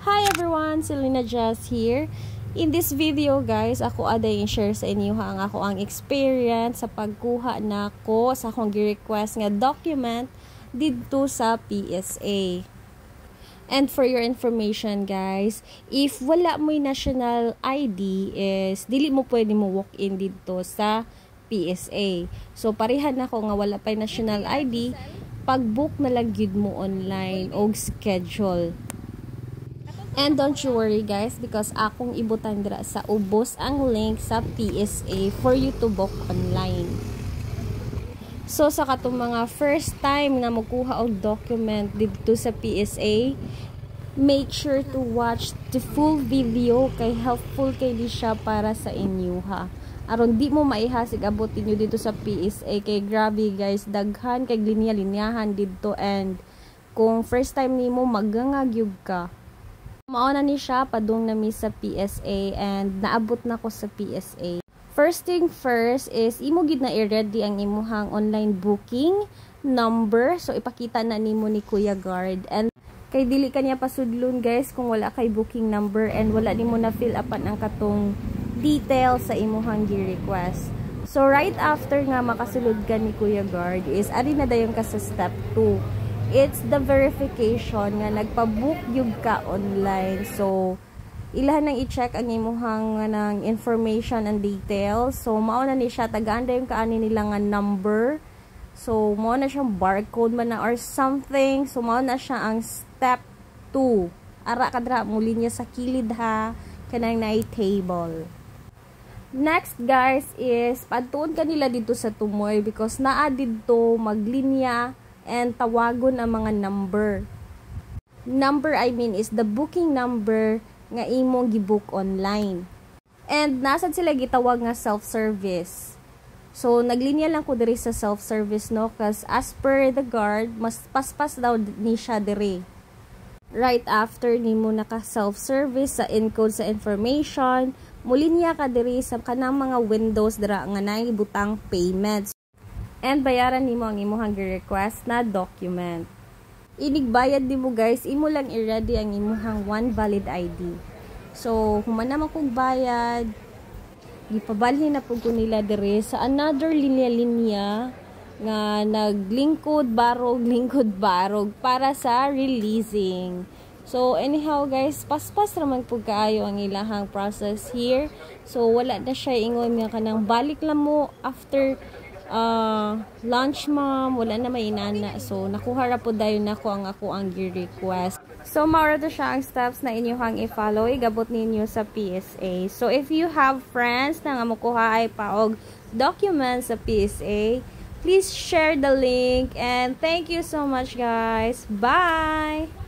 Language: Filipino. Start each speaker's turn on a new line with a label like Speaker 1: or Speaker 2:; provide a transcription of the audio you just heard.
Speaker 1: Hi everyone, Selena Jazz here. In this video guys, ako aday share sa inyo ang experience sa pagkuha nako sa akong gi-request nga document didto sa PSA. And for your information guys, if wala mo'y national ID is dili mo pwede mo walk in dito sa PSA. So parehan nako nga wala pay national ID, pag-book na lang gyud mo online og schedule. And don't you worry guys, because akong ibutan dira sa ubos ang link sa PSA for you to book online. So sa katong mga first time na makuha og document dito sa PSA, make sure to watch the full video kay helpful kay di siya para sa inyo ha. Aron di mo maihasig abot niyo dito sa PSA kay grabe guys, daghan kay linya-linyahan dito, and kung first time nimo magangagyug ka. Mauna ni siya padung nami sa PSA and naabot na ko sa PSA. First thing first is imo gid na i-ready ang imuhang online booking number. So ipakita na nimo ni Kuya Guard, and kay dili kanya pasudlon guys kung wala kay booking number and wala nimo na fill upan ang katong details sa imuhang gi-request. So right after nga makasulod ka ni Kuya Guard is ari na dayon ka sa step 2. It's the verification nga nagpa-book yung ka online. So, ilahan nang i-check ang imuhang ng information and details. So, mao na ni siya, tagaan yung kaani nila nga number. So, mao na siyang barcode man na or something. So, mao na siya ang step 2. Ara kadra mo linya sa kilid ha, kanang na table. Next guys is, padtuon ka nila dito sa tumoy because naa dito maglinya and tawagon ang mga number. Number I mean is the booking number nga imo gi-book online. And nasad sila gitawag nga self-service. So naglinya lang ko diri sa self-service no, cause as per the guard mas paspas daw ni siya diri. Right after nimo naka self-service sa encode sa information, mulinya ka diri sa kanang mga windows dira nga naibutang payments. And bayaran nimo ang imuhang request na document. Inigbayad nimo guys, imo lang i-ready ang imuhang one valid ID. So, human naman kong bayad, gipabalhin na po ko nila dire sa another linya-linya nga naglingkod barog para sa releasing. So, anyhow guys, paspas raman po kaayo ang ilahang process here. So, wala na siya ingon nga kanang balik lang mo after lunch ma'am, wala na may inana. So nakuha ra po dayon nako ang request. So maura to siya ang steps na inyong i-follow igabot ninyo sa PSA. So if you have friends na nga mokuha ay paog documents sa PSA, please share the link, and thank you so much guys. Bye.